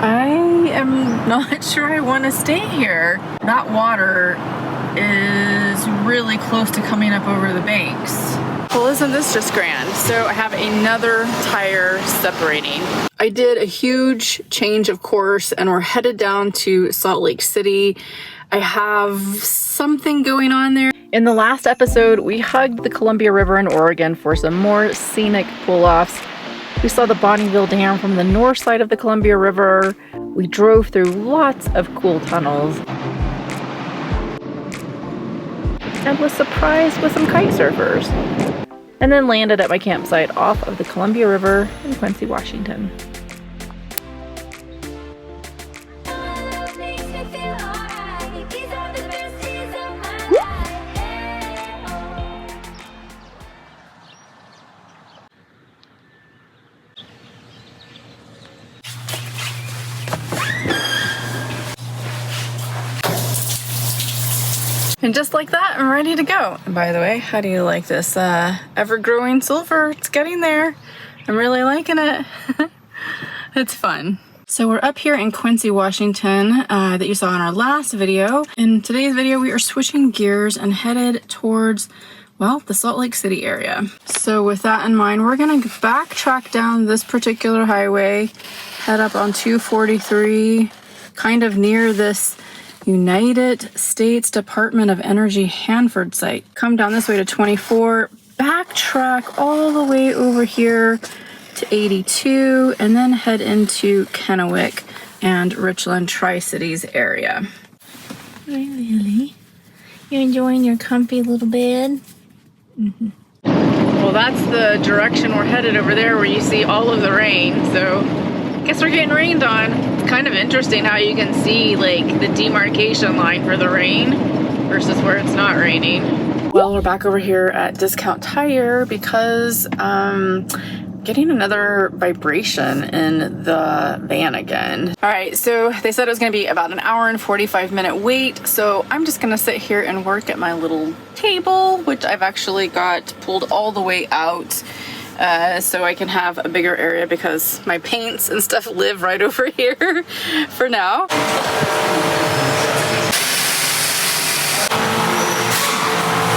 I am not sure I want to stay here. That water is really close to coming up over the banks. Well, isn't this just grand? So I have another tire separating. I did a huge change of course and we're headed down to Salt Lake City. I have something going on there. In the last episode, we hugged the Columbia River in Oregon for some more scenic pull-offs. We saw the Bonneville Dam from the north side of the Columbia River. We drove through lots of cool tunnels. And was surprised with some kite surfers. And then landed at my campsite off of the Columbia River in Quincy, Washington. And just like that, I'm ready to go. And by the way, how do you like this ever-growing silver? It's getting there. I'm really liking it. It's fun. So we're up here in Quincy, Washington, that you saw in our last video. In today's video, we are switching gears and headed towards, well, the Salt Lake City area. So with that in mind, we're gonna backtrack down this particular highway, head up on 243, kind of near this United States Department of Energy Hanford site. Come down this way to 24, backtrack all the way over here to 82, and then head into Kennewick and Richland Tri-Cities area. Hi, Lily. You enjoying your comfy little bed? Mm-hmm. Well, that's the direction we're headed over there where you see all of the rain, so I guess we're getting rained on. It's kind of interesting how you can see like the demarcation line for the rain versus where it's not raining. Well, we're back over here at Discount Tire because getting another vibration in the van again. All right, so they said it was gonna be about an hour and 45-minute wait. So I'm just gonna sit here and work at my little table, which I've actually got pulled all the way out. So I can have a bigger area because my paints and stuff live right over here for now.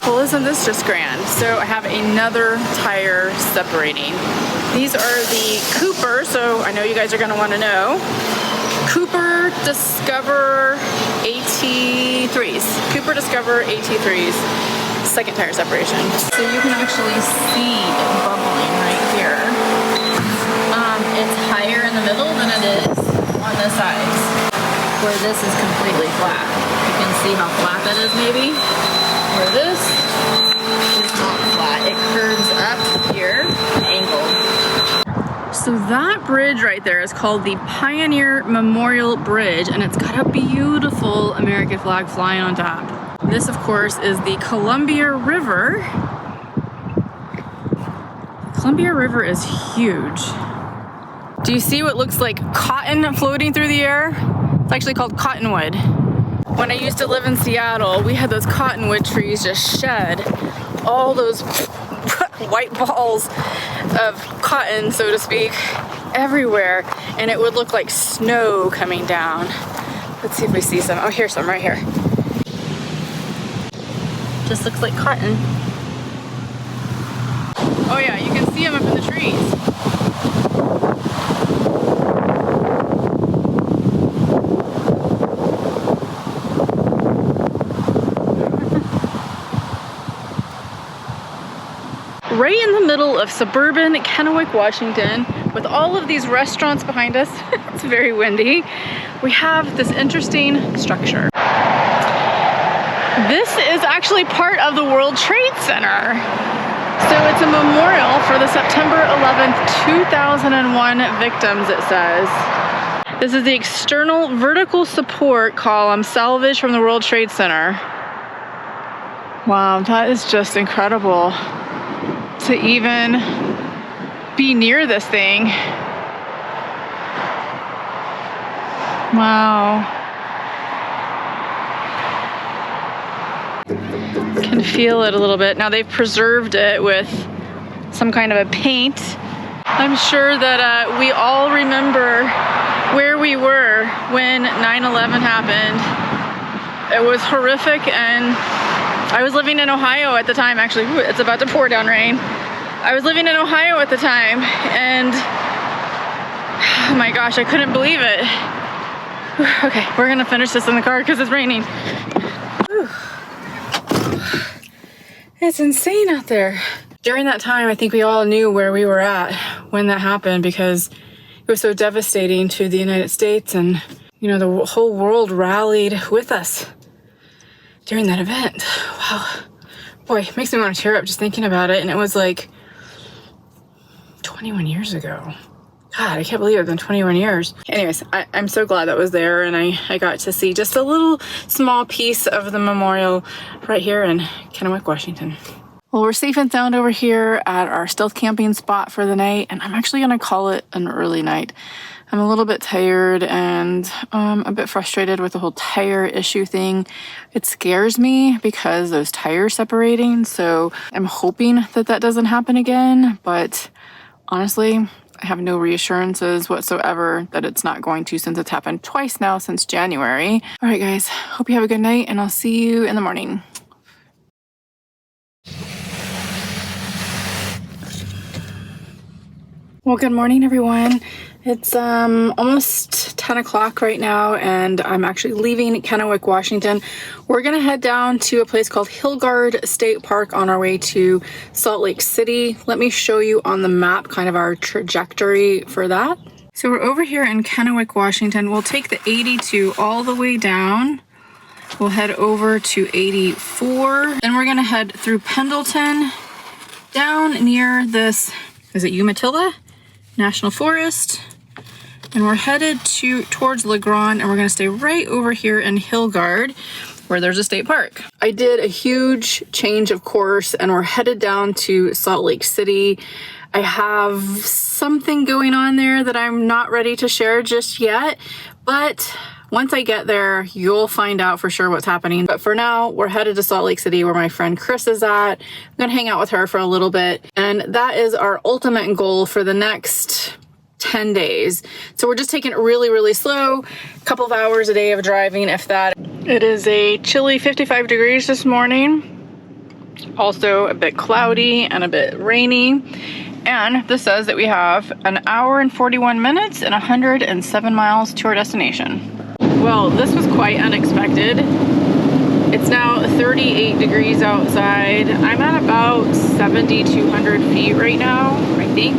Well, isn't this just grand? So I have another tire separating. These are the Cooper, so I know you guys are gonna wanna know. Cooper Discover AT3s. Cooper Discover AT3s. Second tire separation. So you can actually see it bubbling right here. It's higher in the middle than it is on the sides, where this is completely flat. You can see how flat that is maybe, where this is not flat. It curves up here, angled. So that bridge right there is called the Pioneer Memorial Bridge, and it's got a beautiful American flag flying on top. This, of course, is the Columbia River. The Columbia River is huge. Do you see what looks like cotton floating through the air? It's actually called cottonwood. When I used to live in Seattle, we had those cottonwood trees just shed all those white balls of cotton, so to speak, everywhere. And it would look like snow coming down. Let's see if we see some. Oh, here's some right here. Just looks like cotton. Oh yeah, you can see them up in the trees. Right in the middle of suburban Kennewick, Washington, with all of these restaurants behind us, it's very windy, we have this interesting structure. This is actually part of the World Trade Center. So it's a memorial for the September 11th, 2001 victims, it says. This is the external vertical support column salvaged from the World Trade Center. Wow, that is just incredible to even be near this thing. Wow. Can feel it a little bit. Now they've preserved it with some kind of a paint. I'm sure that we all remember where we were when 9/11 happened. It was horrific, and I was living in Ohio at the time. Actually, it's about to pour down rain. I was living in Ohio at the time, and oh my gosh, I couldn't believe it. Okay, we're gonna finish this in the car because it's raining. It's insane out there. During that time, I think we all knew where we were at when that happened, because it was so devastating to the United States, and you know, the whole world rallied with us during that event. Wow. Boy, it makes me want to tear up just thinking about it. And it was like 21 years ago. God, I can't believe it's been 21 years. Anyways, I'm so glad that was there, and I got to see just a little small piece of the memorial right here in Kennewick, Washington. Well, we're safe and sound over here at our stealth camping spot for the night, and I'm actually gonna call it an early night. I'm a little bit tired and a bit frustrated with the whole tire issue thing. It scares me because those tires separating, so I'm hoping that that doesn't happen again, but honestly, I have no reassurances whatsoever that it's not going to, since it's happened twice now since January. All right, guys, hope you have a good night, and I'll see you in the morning. Well, good morning, everyone. It's almost 10 o'clock right now, and I'm actually leaving Kennewick, Washington. We're gonna head down to a place called Hillgard State Park on our way to Salt Lake City. Let me show you on the map kind of our trajectory for that. So we're over here in Kennewick, Washington. We'll take the 82 all the way down. We'll head over to 84. Then we're gonna head through Pendleton down near this, is it Umatilla National Forest? And we're headed towards LeGrand, and we're gonna stay right over here in Hillgard, where there's a state park. I did a huge change of course, and we're headed down to Salt Lake City. I have something going on there that I'm not ready to share just yet, but once I get there, you'll find out for sure what's happening. But for now, we're headed to Salt Lake City, where my friend Chris is at. I'm gonna hang out with her for a little bit, and that is our ultimate goal for the next 10 days. So we're just taking it really, really slow. A couple of hours a day of driving, if that. It is a chilly 55 degrees this morning. Also a bit cloudy and a bit rainy. And this says that we have an hour and 41 minutes and 107 miles to our destination. Well, this was quite unexpected. It's now 38 degrees outside. I'm at about 7,200 feet right now, I think.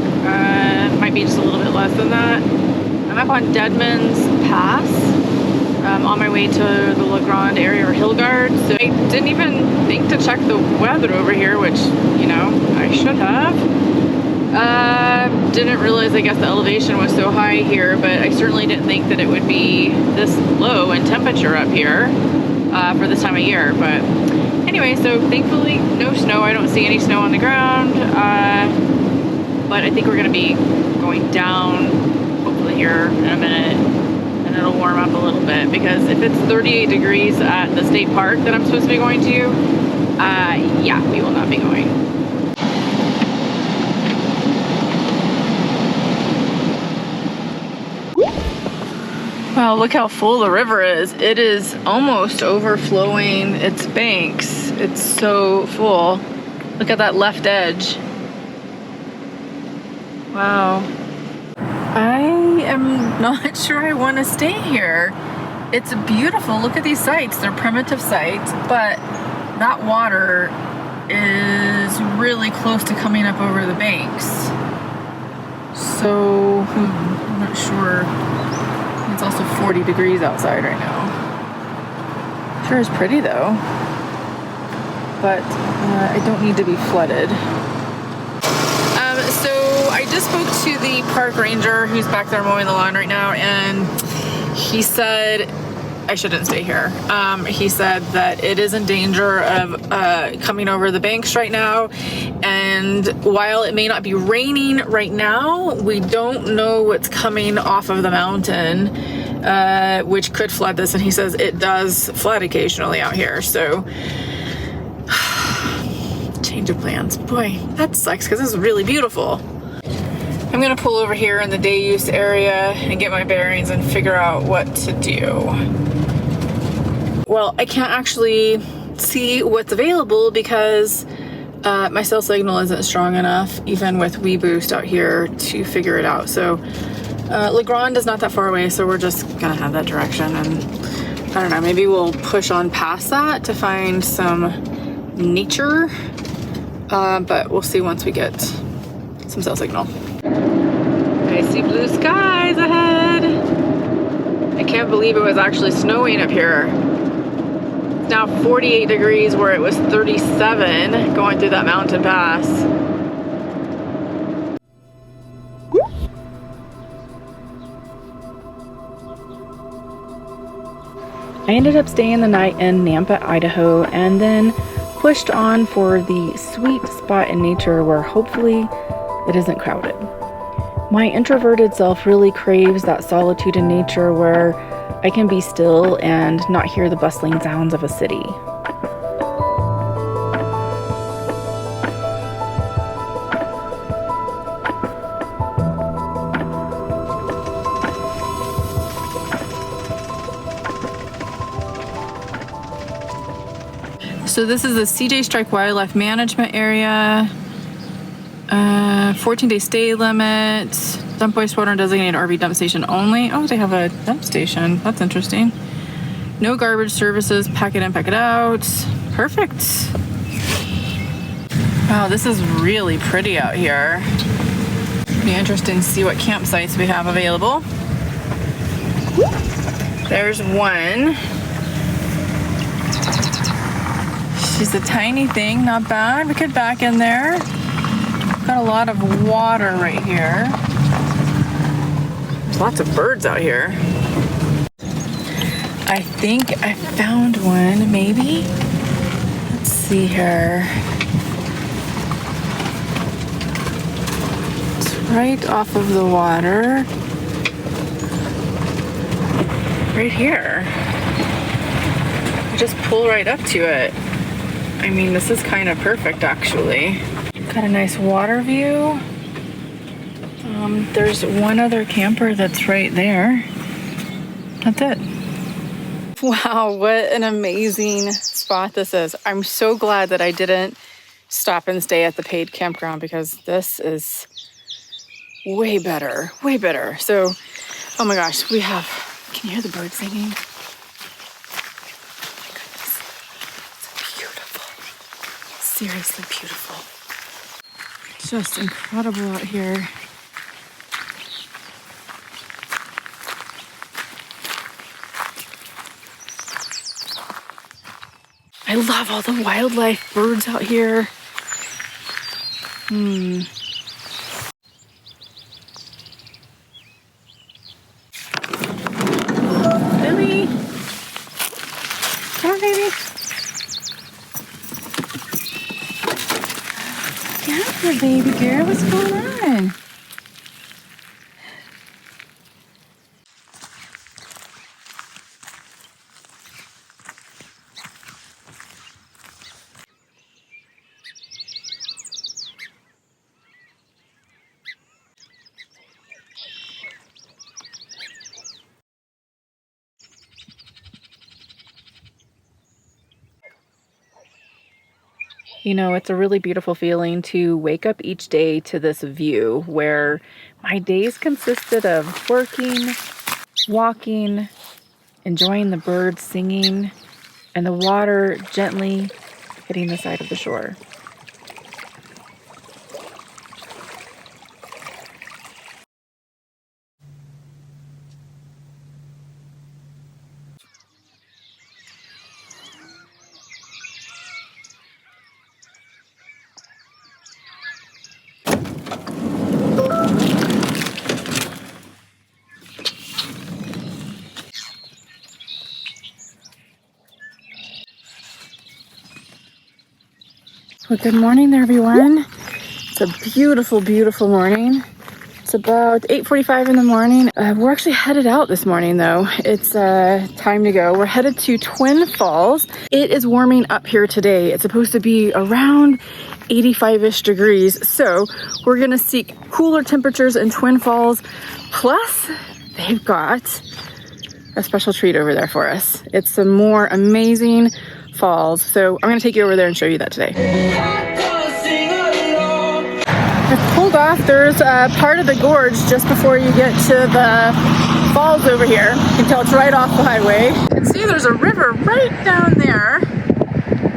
Might be just a little bit less than that. I'm up on Deadman's Pass, on my way to the LeGrand area, or Hillgard. So I didn't even think to check the weather over here, which, you know, I should have. Didn't realize, I guess, the elevation was so high here, but I certainly didn't think that it would be this low in temperature up here for this time of year. But anyway, so thankfully no snow. I don't see any snow on the ground, but I think we're gonna be going down hopefully here in a minute, and it'll warm up a little bit, because if it's 38 degrees at the state park that I'm supposed to be going to, yeah, we will not be going. Wow, look how full the river is. It is almost overflowing its banks. It's so full. Look at that left edge. Wow. I am not sure I want to stay here. It's beautiful. Look at these sites. They're primitive sites, but that water is really close to coming up over the banks. So, I'm not sure. It's also 40 degrees outside right now. Sure is pretty though, but I don't need to be flooded. So I just spoke to the park ranger who's back there mowing the lawn right now, and he said I shouldn't stay here. He said that it is in danger of coming over the banks right now, and while it may not be raining right now, we don't know what's coming off of the mountain, which could flood this, and he says it does flood occasionally out here, so change of plans. Boy, that sucks, because this is really beautiful. I'm gonna pull over here in the day use area and get my bearings and figure out what to do. Well, I can't actually see what's available because my cell signal isn't strong enough, even with WeBoost out here, to figure it out. So LeGrand is not that far away, so we're just gonna head that direction, and I don't know, maybe we'll push on past that to find some nature, but we'll see once we get some cell signal. I see blue skies ahead. I can't believe it was actually snowing up here. It's now 48 degrees where it was 37 going through that mountain pass. I ended up staying the night in Nampa, Idaho, and then pushed on for the sweet spot in nature where hopefully it isn't crowded. My introverted self really craves that solitude in nature where I can be still and not hear the bustling sounds of a city. So this is the CJ Strike Wildlife Management Area. 14-day stay limit. Dump wastewater and designated RV dump station only. Oh, they have a dump station. That's interesting. No garbage services. Pack it in, pack it out. Perfect. Wow, this is really pretty out here. Be interesting to see what campsites we have available. There's one. She's a tiny thing, not bad. We could back in there. Got a lot of water right here. There's lots of birds out here. I think I found one, maybe? Let's see here. It's right off of the water. Right here. Just pull right up to it. I mean, this is kind of perfect, actually. Got a nice water view. There's one other camper that's right there. That's it. Wow, what an amazing spot this is. I'm so glad that I didn't stop and stay at the paid campground because this is way better, way better. So, oh my gosh, we have, can you hear the birds singing? Seriously beautiful. Just incredible out here. I love all the wildlife birds out here. Lily? Come on, baby. Yeah, baby girl, what's going on? You know, it's a really beautiful feeling to wake up each day to this view where my days consisted of working, walking, enjoying the birds singing, and the water gently hitting the side of the shore. Well, good morning there, everyone. It's a beautiful, beautiful morning. It's about 8:45 in the morning. We're actually headed out this morning, though. It's time to go. We're headed to Twin Falls. It is warming up here today. It's supposed to be around 85-ish degrees. So we're gonna seek cooler temperatures in Twin Falls. Plus, they've got a special treat over there for us. It's some more amazing falls. So I'm gonna take you over there and show you that today. I've pulled off. There's a part of the gorge just before you get to the falls over here. You can tell it's right off the highway. You can see there's a river right down there.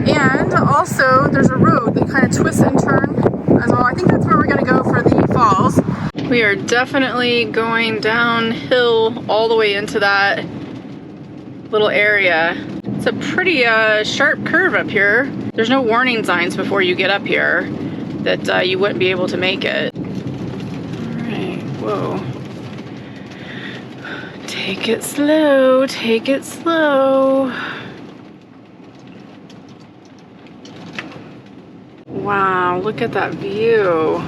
And also there's a road that kind of twists and turns as well. I think that's where we're gonna go for the falls. We are definitely going downhill all the way into that little area. It's a pretty sharp curve up here. There's no warning signs before you get up here that you wouldn't be able to make it. All right, whoa. Take it slow, take it slow. Wow, look at that view.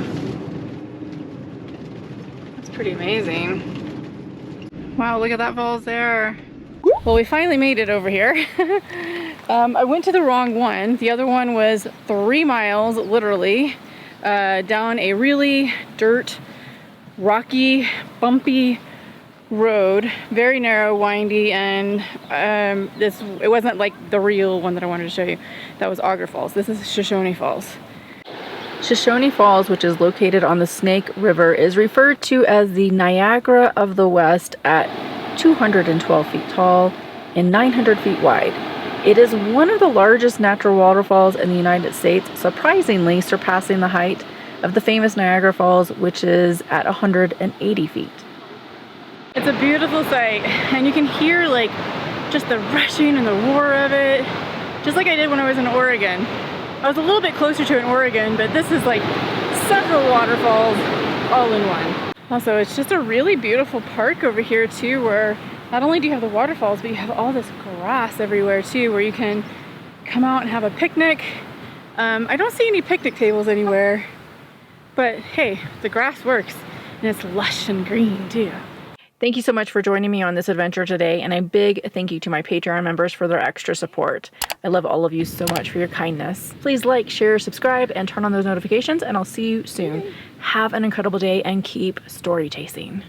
That's pretty amazing. Wow, look at that falls there. Well, we finally made it over here. I went to the wrong one. The other one was 3 miles, literally, down a really dirt, rocky, bumpy road, very narrow, windy, and it wasn't like the real one that I wanted to show you. That was Auger Falls. This is Shoshone Falls. Shoshone Falls, which is located on the Snake River, is referred to as the Niagara of the West at 212 feet tall and 900 feet wide. It is one of the largest natural waterfalls in the United States, surprisingly surpassing the height of the famous Niagara Falls, which is at 180 feet. It's a beautiful sight, and you can hear like just the rushing and the roar of it, just like I did when I was in Oregon. I was a little bit closer to in Oregon, but this is like several waterfalls all in one. Also, it's just a really beautiful park over here too, where not only do you have the waterfalls, but you have all this grass everywhere too, where you can come out and have a picnic. I don't see any picnic tables anywhere, but hey, the grass works, and it's lush and green too. Thank you so much for joining me on this adventure today, and a big thank you to my Patreon members for their extra support. I love all of you so much for your kindness. Please like, share, subscribe, and turn on those notifications, and I'll see you soon. Have an incredible day and keep story chasing.